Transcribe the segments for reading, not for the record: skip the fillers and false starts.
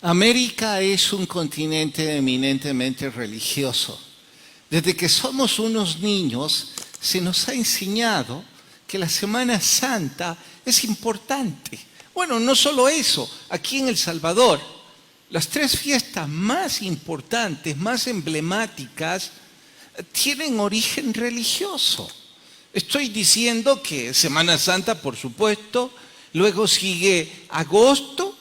América es un continente eminentemente religioso. Desde que somos unos niños se nos ha enseñado que la Semana Santa es importante. Bueno, no solo eso, aquí en El Salvador, las 3 fiestas más importantes, más emblemáticas, tienen origen religioso. Estoy diciendo que Semana Santa, por supuesto, luego sigue agosto,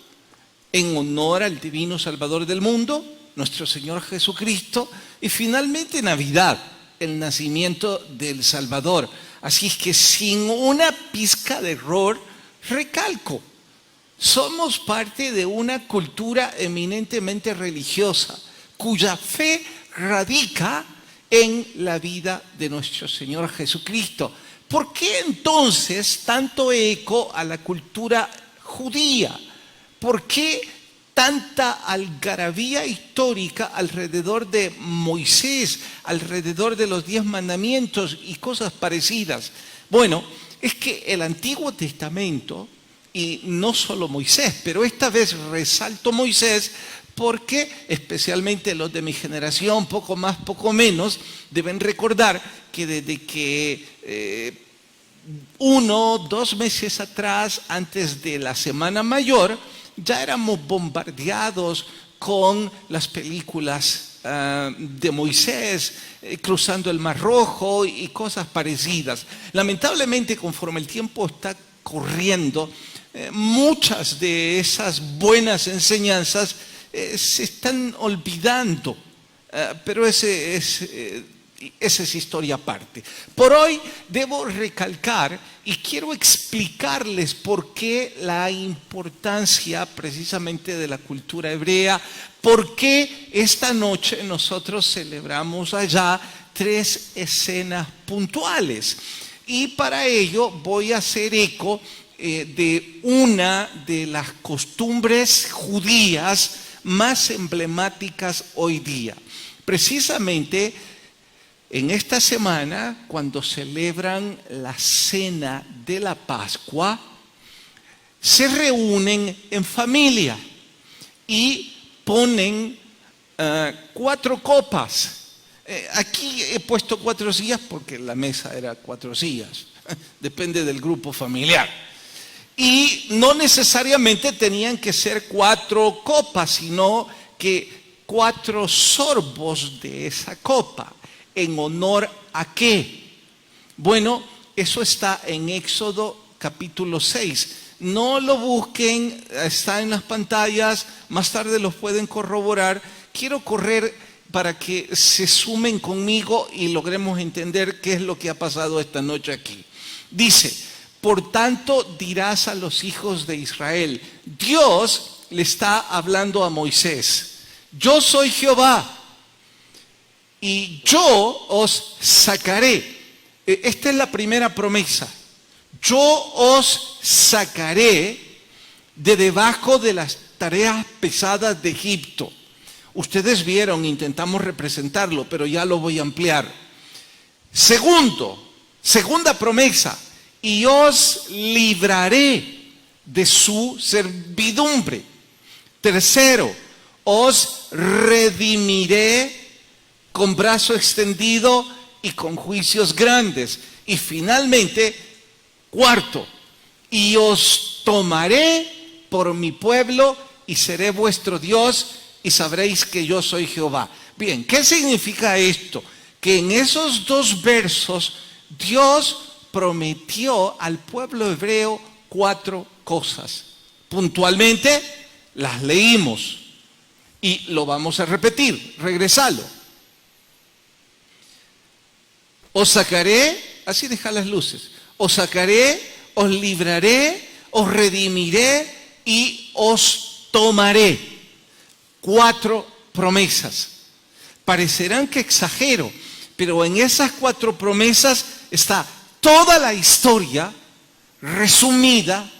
en honor al divino Salvador del mundo, nuestro Señor Jesucristo, y finalmente Navidad, el nacimiento del Salvador. Así es que sin una pizca de error, recalco, somos parte de una cultura eminentemente religiosa, cuya fe radica en la vida de nuestro Señor Jesucristo. ¿Por qué entonces tanto eco a la cultura judía? ¿Por qué tanta algarabía histórica alrededor de Moisés, alrededor de los 10 mandamientos y cosas parecidas? Bueno, es que el Antiguo Testamento, y no solo Moisés, pero esta vez resalto Moisés porque especialmente los de mi generación, poco más, poco menos, deben recordar que desde que 1 o 2 meses atrás, antes de la Semana Mayor, ya éramos bombardeados con las películas de Moisés cruzando el Mar Rojo y cosas parecidas. Lamentablemente, conforme el tiempo está corriendo, muchas de esas buenas enseñanzas se están olvidando, pero esa es historia aparte. Por hoy debo recalcar y quiero explicarles por qué la importancia precisamente de la cultura hebrea, por qué esta noche nosotros celebramos allá 3 escenas puntuales. Y para ello voy a hacer eco de una de las costumbres judías más emblemáticas hoy día. Precisamente en esta semana, cuando celebran la cena de la Pascua, se reúnen en familia y ponen 4 copas. Aquí he puesto 4 sillas porque la mesa era 4 sillas. Depende del grupo familiar. Y no necesariamente tenían que ser 4 copas, sino que 4 sorbos de esa copa. ¿En honor a qué? Bueno, eso está en Éxodo capítulo 6. No lo busquen, está en las pantallas, más tarde los pueden corroborar. Quiero correr para que se sumen conmigo y logremos entender qué es lo que ha pasado esta noche aquí. Dice: por tanto dirás a los hijos de Israel, Dios le está hablando a Moisés, yo soy Jehová, y yo os sacaré. Esta es la primera promesa. Yo os sacaré de debajo de las tareas pesadas de Egipto. Ustedes vieron, intentamos representarlo, pero ya lo voy a ampliar. Segunda promesa, y os libraré de su servidumbre. Tercero, os redimiré con brazo extendido y con juicios grandes. Y finalmente, cuarto, y os tomaré por mi pueblo y seré vuestro Dios y sabréis que yo soy Jehová. Bien, ¿qué significa esto? Que en esos 2 versos Dios prometió al pueblo hebreo 4 cosas. Puntualmente las leímos y lo vamos a repetir. Regresalo. Os sacaré, así deja las luces, os sacaré, os libraré, os redimiré y os tomaré. 4 promesas. Parecerán que exagero, pero en esas 4 promesas está toda la historia resumida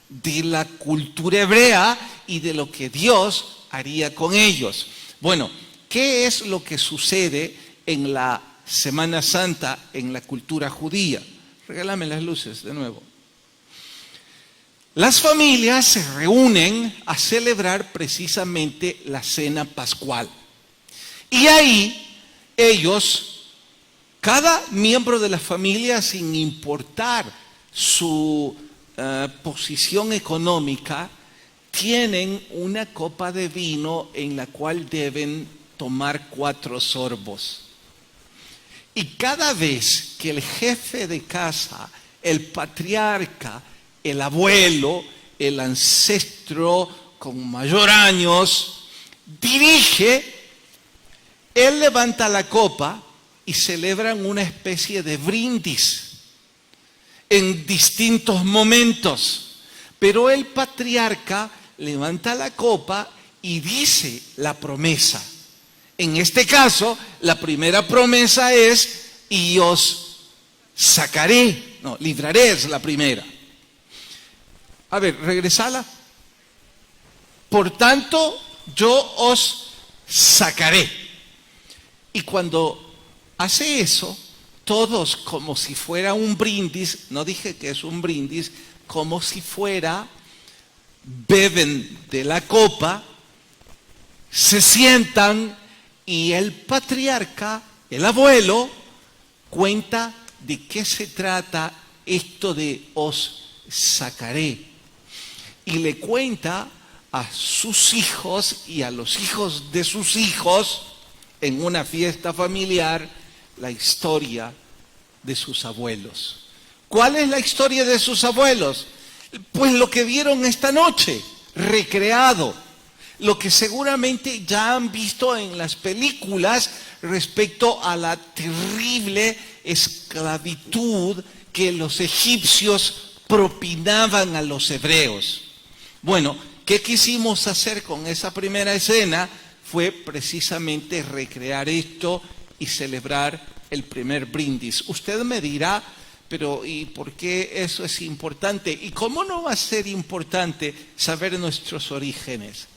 de la cultura hebrea y de lo que Dios haría con ellos. Bueno, ¿qué es lo que sucede en la Semana Santa en la cultura judía? Regálame las luces de nuevo. las familias se reúnen a celebrar precisamente la cena pascual. Y ahí ellos, cada miembro de la familia, sin importar su posición económica, tienen una copa de vino en la cual deben tomar 4 sorbos. Y cada vez que el jefe de casa, el patriarca, el abuelo, el ancestro con mayor años, dirige, él levanta la copa y celebran una especie de brindis en distintos momentos. Pero el patriarca levanta la copa y dice la promesa. En este caso, la primera promesa es: y os sacaré. No, libraré es la primera. A ver, regresala. Por tanto, yo os sacaré. Y cuando hace eso, todos, como si fuera un brindis, no dije que es un brindis, como si fuera, beben de la copa, se sientan y el patriarca, el abuelo, cuenta de qué se trata esto de os sacaré. Y le cuenta a sus hijos y a los hijos de sus hijos, en una fiesta familiar, la historia de sus abuelos. ¿Cuál es la historia de sus abuelos? Pues lo que vieron esta noche, recreado. Lo que seguramente ya han visto en las películas respecto a la terrible esclavitud que los egipcios propinaban a los hebreos. Bueno, ¿qué quisimos hacer con esa primera escena? Fue precisamente recrear esto y celebrar el primer brindis. Usted me dirá, pero ¿y por qué eso es importante? ¿Y cómo no va a ser importante saber nuestros orígenes?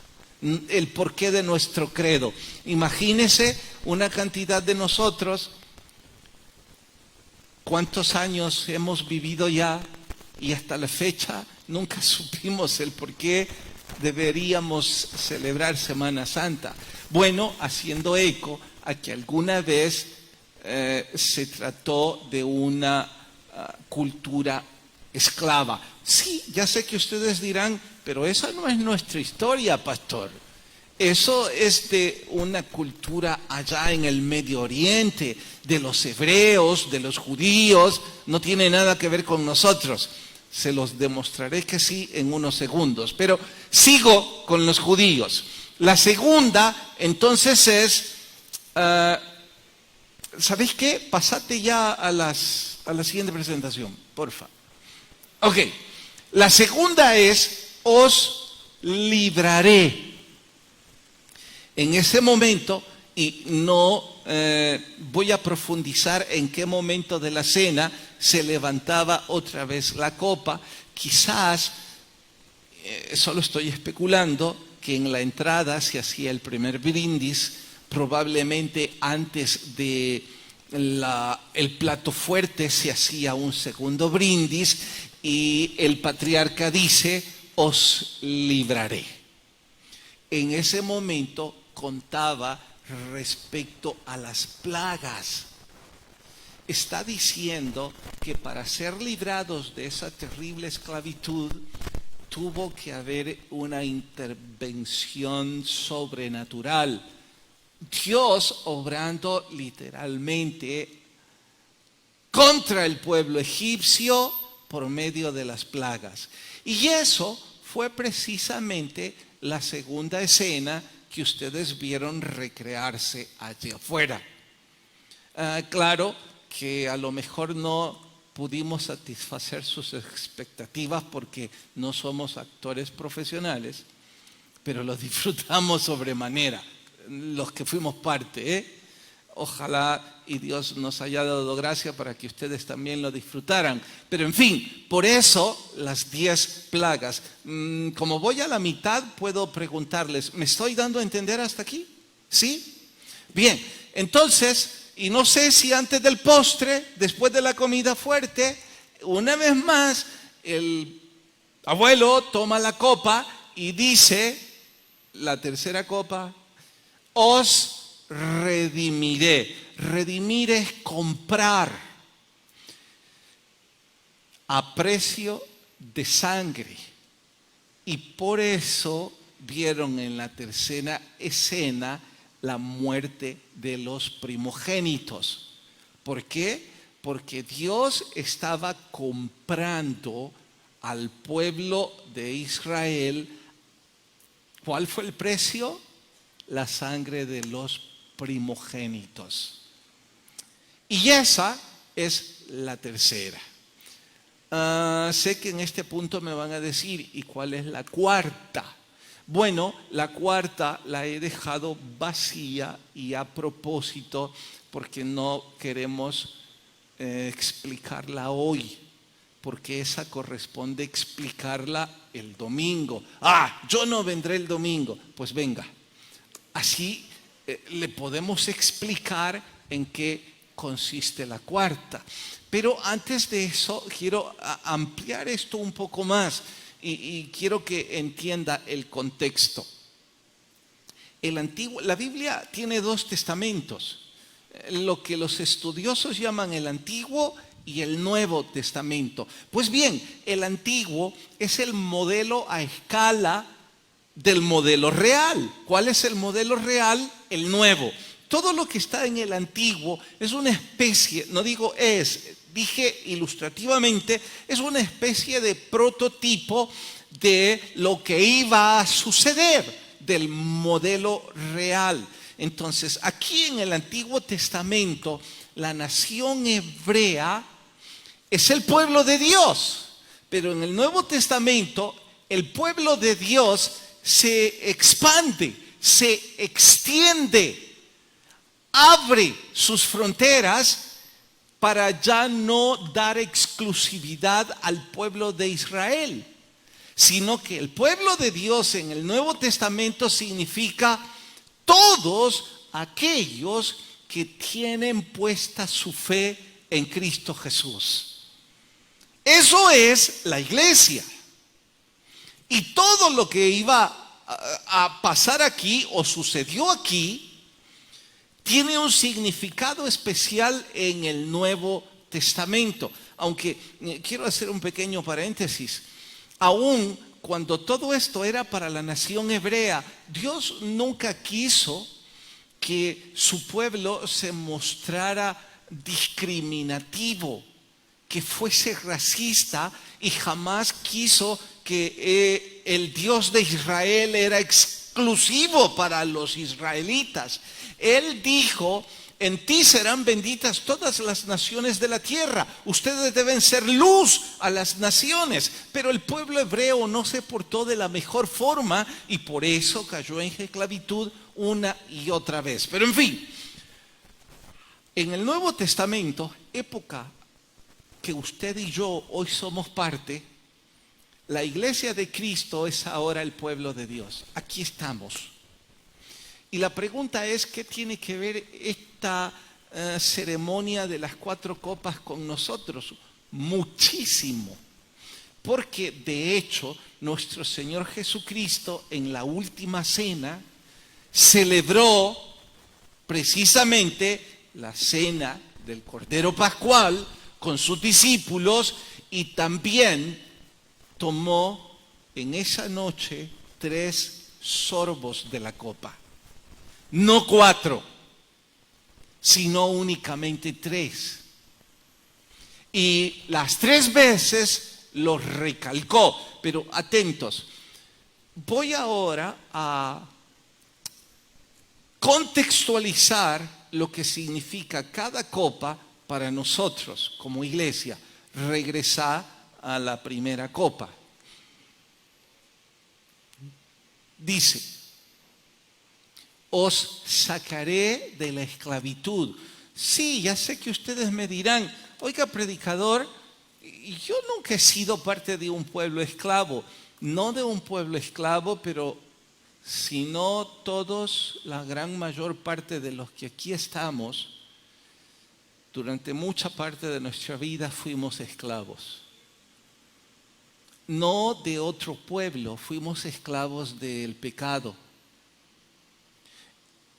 El porqué de nuestro credo. Imagínese una cantidad de nosotros, cuántos años hemos vivido ya y hasta la fecha nunca supimos el por qué deberíamos celebrar Semana Santa. Bueno, haciendo eco a que alguna vez se trató de una cultura esclava. Sí, ya sé que ustedes dirán, pero esa no es nuestra historia, pastor. Eso es de una cultura allá en el Medio Oriente, de los hebreos, de los judíos, no tiene nada que ver con nosotros. Se los demostraré que sí en unos segundos, pero sigo con los judíos. La segunda, entonces, es, ¿sabéis qué? Pasate ya a la siguiente presentación, porfa. Ok, la segunda es, os libraré. En ese momento, y no voy a profundizar en qué momento de la cena se levantaba otra vez la copa, quizás, solo estoy especulando, que en la entrada se hacía el primer brindis, probablemente antes de el plato fuerte se hacía un segundo brindis y el patriarca dice, os libraré. En ese momento contaba respecto a las plagas. Está diciendo que para ser librados de esa terrible esclavitud tuvo que haber una intervención sobrenatural. Dios obrando literalmente contra el pueblo egipcio por medio de las plagas. Y eso fue precisamente la segunda escena que ustedes vieron recrearse allí afuera. Claro que a lo mejor no pudimos satisfacer sus expectativas porque no somos actores profesionales, pero lo disfrutamos sobremanera, los que fuimos parte, Ojalá y Dios nos haya dado gracia para que ustedes también lo disfrutaran. Pero en fin, por eso las 10 plagas. Como voy a la mitad, puedo preguntarles, ¿me estoy dando a entender hasta aquí? ¿Sí? Bien, entonces, y no sé si antes del postre, después de la comida fuerte, una vez más, el Abuelo toma la copa y dice, la tercera copa, os redimiré. Redimir es comprar a precio de sangre. Y por eso vieron en la tercera escena la muerte de los primogénitos. ¿Por qué? Porque Dios estaba comprando al pueblo de Israel. ¿Cuál fue el precio? La sangre de los primogénitos. Y esa es la tercera. Sé que en este punto me van a decir, ¿y cuál es la cuarta? Bueno, la cuarta la he dejado vacía y a propósito porque no queremos explicarla hoy, porque esa corresponde explicarla el domingo. Yo no vendré el domingo. Pues venga. Así le podemos explicar en qué consiste la cuarta. Pero antes de eso quiero ampliar esto un poco más y quiero que entienda el contexto. La Biblia tiene dos testamentos, lo que los estudiosos llaman el Antiguo y el Nuevo Testamento. Pues bien, el Antiguo es el modelo a escala del modelo real. ¿Cuál es el modelo real? El Nuevo. Todo lo que está en el Antiguo es una especie, no digo dije ilustrativamente, es una especie de prototipo de lo que iba a suceder, del modelo real. Entonces, aquí en el Antiguo Testamento, la nación hebrea es el pueblo de Dios, pero en el Nuevo Testamento, el pueblo de Dios se expande, se extiende, abre sus fronteras para ya no dar exclusividad al pueblo de Israel, sino que el pueblo de Dios en el Nuevo Testamento significa todos aquellos que tienen puesta su fe en Cristo Jesús. Eso es la iglesia. Y todo lo que iba a pasar aquí o sucedió aquí tiene un significado especial en el Nuevo Testamento. Aunque quiero hacer un pequeño paréntesis. Aún cuando todo esto era para la nación hebrea, Dios nunca quiso que su pueblo se mostrara discriminativo, que fuese racista, y jamás quiso que el Dios de Israel era exclusivo para los israelitas. Él dijo, en ti serán benditas todas las naciones de la tierra. Ustedes deben ser luz a las naciones. Pero el pueblo hebreo no se portó de la mejor forma y por eso cayó en esclavitud una y otra vez. Pero en fin, en el Nuevo Testamento, época que usted y yo hoy somos parte, la iglesia de Cristo es ahora el pueblo de Dios. Aquí estamos. Y la pregunta es, ¿qué tiene que ver esta ceremonia de las 4 copas con nosotros? Muchísimo. Porque de hecho, nuestro Señor Jesucristo en la última cena celebró precisamente la cena del Cordero Pascual con sus discípulos y también tomó en esa noche 3 sorbos de la copa. No 4, sino únicamente 3. Y las 3 veces lo recalcó. Pero atentos, voy ahora a contextualizar lo que significa cada copa para nosotros como iglesia. Regresar a la primera copa. Dice, os sacaré de la esclavitud. Sí, ya sé que ustedes me dirán, oiga, predicador, yo nunca he sido parte de un pueblo esclavo. No de un pueblo esclavo, pero si no todos, la gran mayor parte de los que aquí estamos, durante mucha parte de nuestra vida fuimos esclavos. no de otro pueblo, fuimos esclavos del pecado.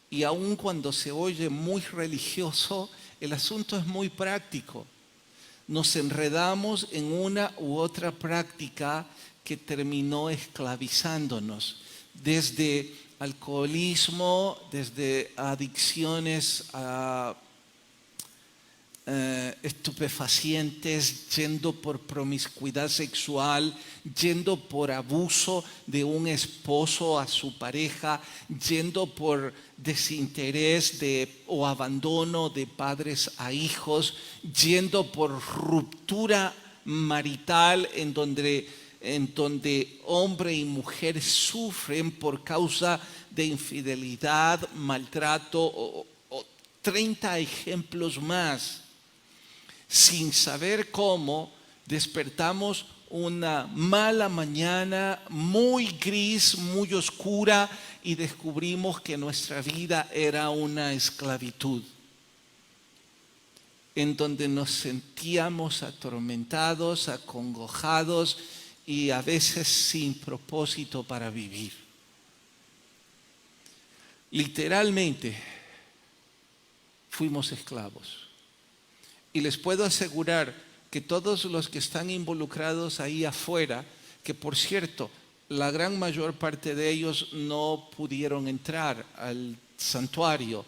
Y aun cuando se oye muy religioso, el asunto es muy práctico. Nos enredamos en una u otra práctica que terminó esclavizándonos, desde alcoholismo, desde adicciones a estupefacientes, yendo por promiscuidad sexual, yendo por abuso de un esposo a su pareja, yendo por desinterés o abandono de padres a hijos, yendo por ruptura marital en donde hombre y mujer sufren por causa de infidelidad, maltrato o 30 ejemplos más. Sin saber cómo, despertamos una mala mañana muy gris, muy oscura, y descubrimos que nuestra vida era una esclavitud, en donde nos sentíamos atormentados, acongojados y a veces sin propósito para vivir. Literalmente, fuimos esclavos. Y les puedo asegurar que todos los que están involucrados ahí afuera, que por cierto, la gran mayor parte de ellos no pudieron entrar al santuario.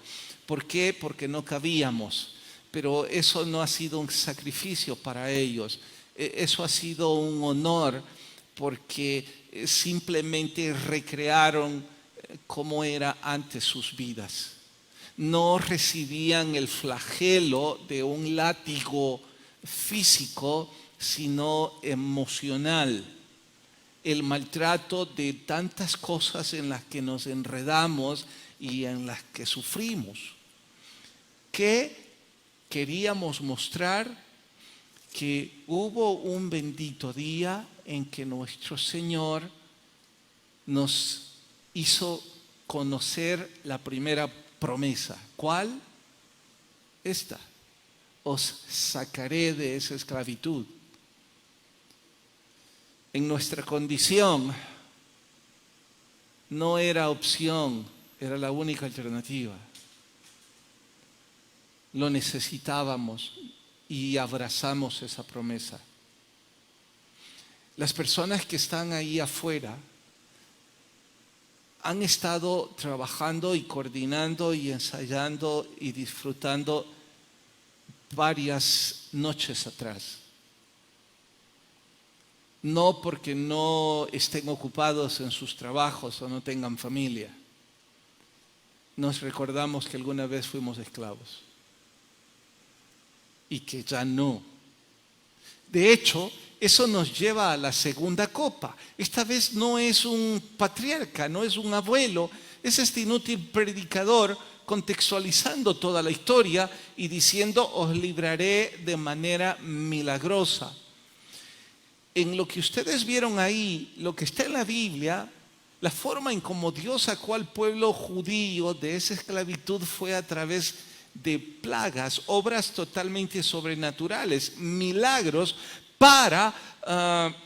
¿Por qué? Porque no cabíamos. Pero eso no ha sido un sacrificio para ellos. Eso ha sido un honor, porque simplemente recrearon cómo era antes sus vidas. No recibían el flagelo de un látigo físico, sino emocional. El maltrato de tantas cosas en las que nos enredamos y en las que sufrimos. ¿Qué queríamos mostrar? Que hubo un bendito día en que nuestro Señor nos hizo conocer la primera promesa. ¿Cuál? Esta: os sacaré de esa esclavitud. En nuestra condición no era opción, era la única alternativa. Lo necesitábamos y abrazamos esa promesa. Las personas que están ahí afuera han estado trabajando y coordinando y ensayando y disfrutando varias noches atrás. No porque no estén ocupados en sus trabajos o no tengan familia. Nos recordamos que alguna vez fuimos esclavos y que ya no. De hecho, eso nos lleva a la segunda copa. Esta vez no es un patriarca, no es un abuelo, es este inútil predicador contextualizando toda la historia y diciendo: os libraré de manera milagrosa. En lo que ustedes vieron ahí, lo que está en la Biblia, la forma en cómo Dios sacó al pueblo judío de esa esclavitud fue a través de plagas, obras totalmente sobrenaturales, milagros para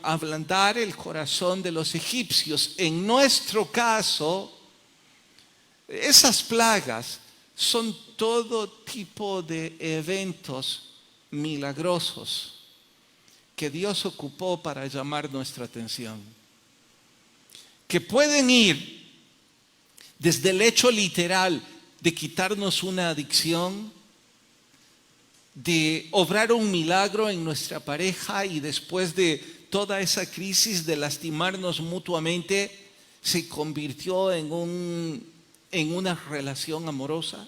ablandar el corazón de los egipcios. En nuestro caso, esas plagas son todo tipo de eventos milagrosos que Dios ocupó para llamar nuestra atención, que pueden ir desde el hecho literal de quitarnos una adicción, de obrar un milagro en nuestra pareja y después de toda esa crisis de lastimarnos mutuamente, se convirtió en una relación amorosa.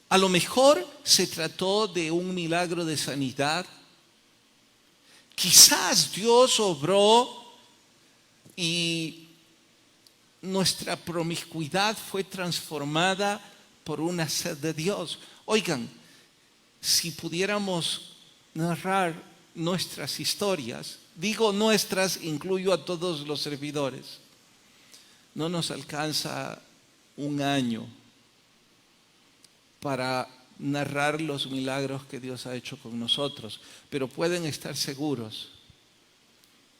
A lo mejor se trató de un milagro de sanidad. Quizás Dios obró y nuestra promiscuidad fue transformada por una sed de Dios. Oigan, si pudiéramos narrar nuestras historias, digo nuestras, incluyo a todos los servidores, no nos alcanza un año para narrar los milagros que Dios ha hecho con nosotros, pero pueden estar seguros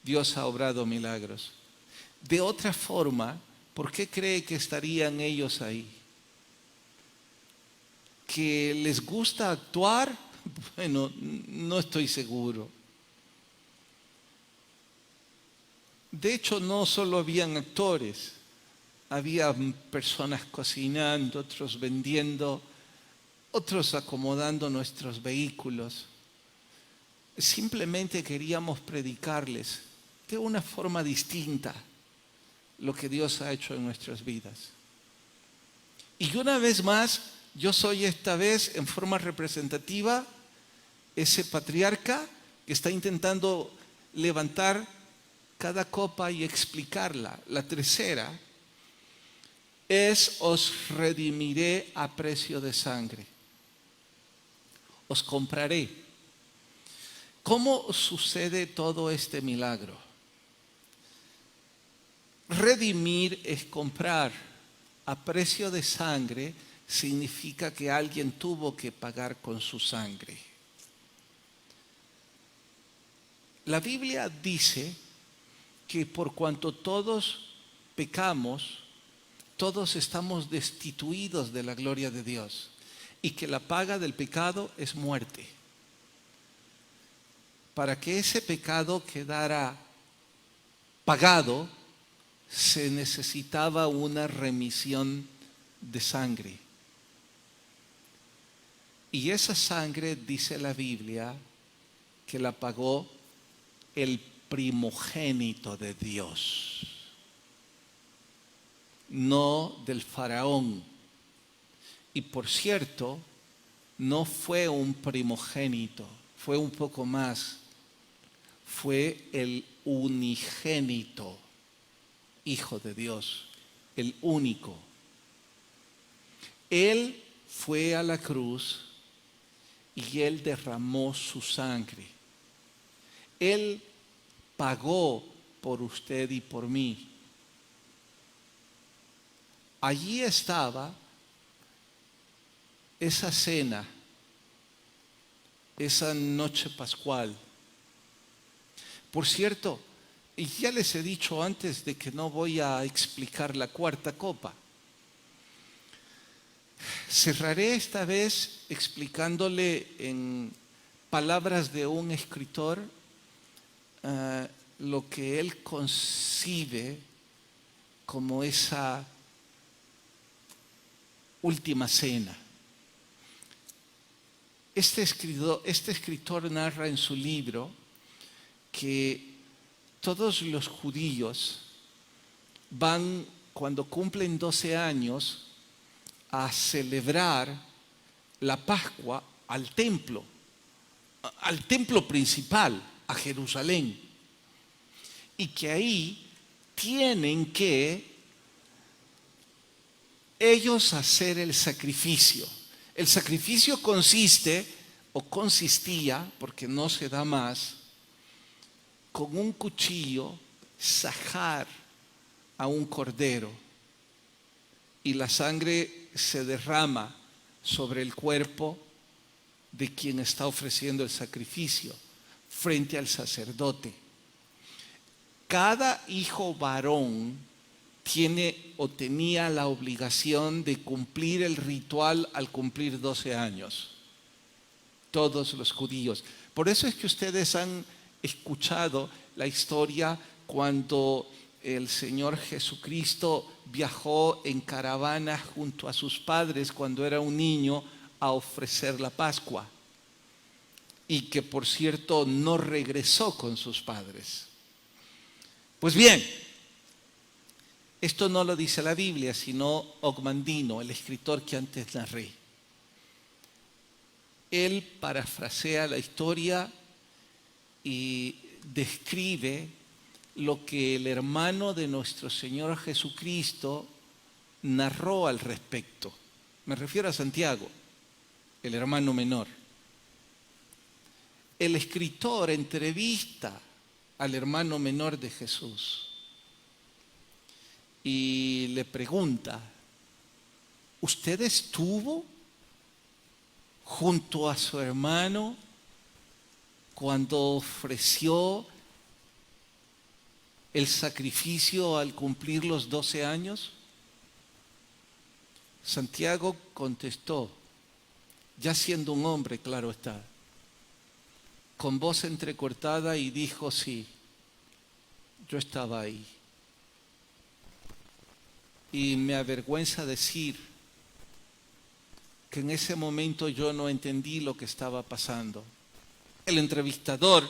Dios ha obrado milagros. De otra forma, ¿por qué cree que estarían ellos ahí? ¿Que les gusta actuar? Bueno, no estoy seguro. De hecho, no solo habían actores, había personas cocinando, otros vendiendo, otros acomodando nuestros vehículos. Simplemente queríamos predicarles de una forma distinta lo que Dios ha hecho en nuestras vidas. Y una vez más, yo soy esta vez en forma representativa ese patriarca que está intentando levantar cada copa y explicarla. La tercera es: os redimiré a precio de sangre. Os compraré. ¿Cómo sucede todo este milagro? Redimir es comprar. A precio de sangre significa que alguien tuvo que pagar con su sangre. La Biblia dice que por cuanto todos pecamos, todos estamos destituidos de la gloria de Dios y que la paga del pecado es muerte. Para que ese pecado quedara pagado, se necesitaba una remisión de sangre. Y esa sangre, dice la Biblia, que la pagó el primogénito de Dios, no del faraón. Y por cierto, no fue un primogénito, fue un poco más, fue el unigénito Hijo de Dios, el único. Él fue a la cruz y Él derramó su sangre. Él pagó por usted y por mí. Allí estaba esa cena, esa noche pascual. Por cierto, y ya les he dicho antes de que no voy a explicar la cuarta copa. Cerraré esta vez explicándole en palabras de un escritor lo que él concibe como esa última cena. Este escritor narra en su libro que todos los judíos van, cuando cumplen 12 años, a celebrar la Pascua al templo principal, a Jerusalén. Y que ahí tienen que ellos hacer el sacrificio. El sacrificio consistía, porque no se da más, con un cuchillo sajar a un cordero y la sangre se derrama sobre el cuerpo de quien está ofreciendo el sacrificio frente al sacerdote. Cada hijo varón tiene o tenía la obligación de cumplir el ritual al cumplir 12 años. Todos los judíos. Por eso es que ustedes han escuchado la historia cuando el Señor Jesucristo viajó en caravana junto a sus padres cuando era un niño a ofrecer la Pascua. Y que por cierto no regresó con sus padres. Pues bien, esto no lo dice la Biblia, sino Ogmandino, el escritor que antes narré. Él parafrasea la historia y describe lo que el hermano de nuestro Señor Jesucristo narró al respecto. Me refiero a Santiago, el hermano menor. El escritor entrevista al hermano menor de Jesús y le pregunta: ¿usted estuvo junto a su hermano cuando ofreció el sacrificio al cumplir los 12 años? Santiago contestó, ya siendo un hombre, claro está, con voz entrecortada y dijo, sí, yo estaba ahí. Y me avergüenza decir que en ese momento yo no entendí lo que estaba pasando. El entrevistador,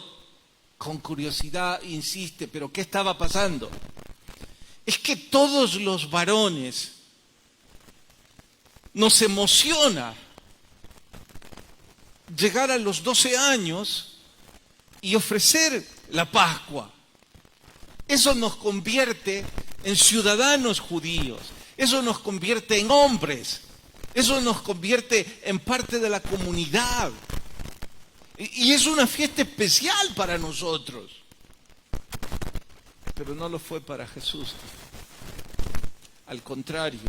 con curiosidad, insiste, ¿pero qué estaba pasando? Es que todos los varones nos emociona llegar a los 12 años y ofrecer la Pascua. Eso nos convierte en ciudadanos judíos. Eso nos convierte en hombres. Eso nos convierte en parte de la comunidad. Y es una fiesta especial para nosotros. Pero no lo fue para Jesús. Al contrario,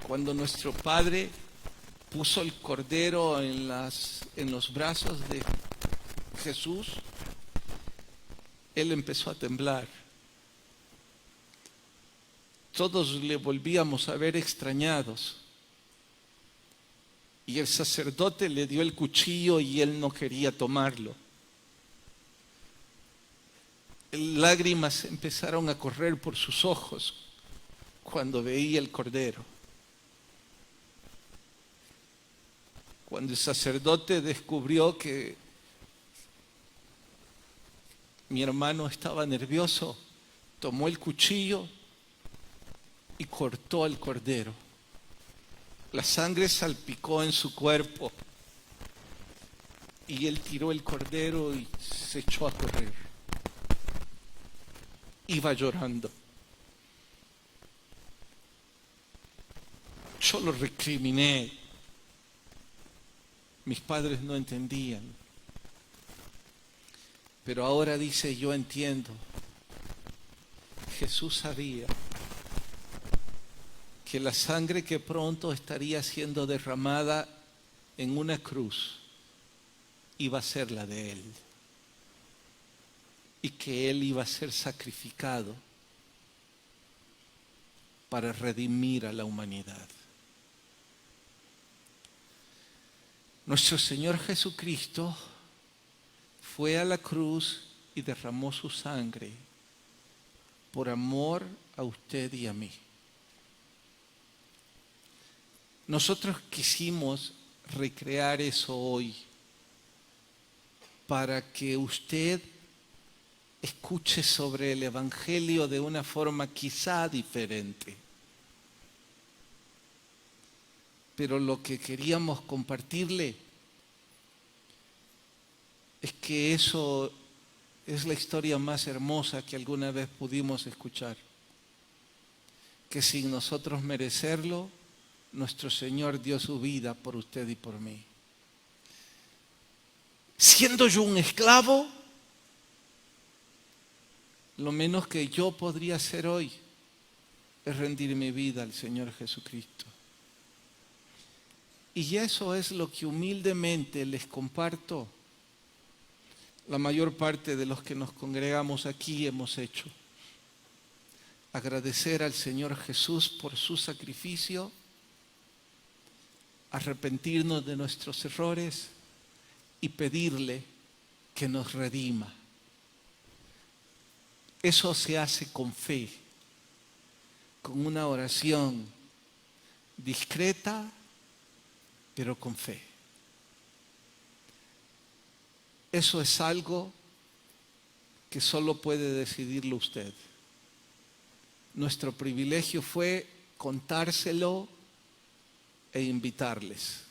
cuando nuestro Padre puso el cordero en los brazos de Jesús, Él empezó a temblar. Todos le volvíamos a ver extrañados. Y el sacerdote le dio el cuchillo y él no quería tomarlo. Lágrimas empezaron a correr por sus ojos cuando veía el cordero. Cuando el sacerdote descubrió que mi hermano estaba nervioso, tomó el cuchillo y cortó al cordero. La sangre salpicó en su cuerpo y él tiró el cordero y se echó a correr. Iba llorando. Yo lo recriminé. Mis padres no entendían. Pero ahora dice, yo entiendo. Jesús sabía que la sangre que pronto estaría siendo derramada en una cruz iba a ser la de Él. Y que Él iba a ser sacrificado para redimir a la humanidad. Nuestro Señor Jesucristo fue a la cruz y derramó su sangre por amor a usted y a mí. Nosotros quisimos recrear eso hoy para que usted escuche sobre el Evangelio de una forma quizá diferente. Pero lo que queríamos compartirle es que eso es la historia más hermosa que alguna vez pudimos escuchar. Que sin nosotros merecerlo, nuestro Señor dio su vida por usted y por mí. Siendo yo un esclavo, lo menos que yo podría hacer hoy es rendir mi vida al Señor Jesucristo. Y eso es lo que humildemente les comparto. La mayor parte de los que nos congregamos aquí hemos hecho. Agradecer al Señor Jesús por su sacrificio, arrepentirnos de nuestros errores y pedirle que nos redima. Eso se hace con fe, con una oración discreta, pero con fe. Eso es algo que solo puede decidirlo usted. Nuestro privilegio fue contárselo e invitarles.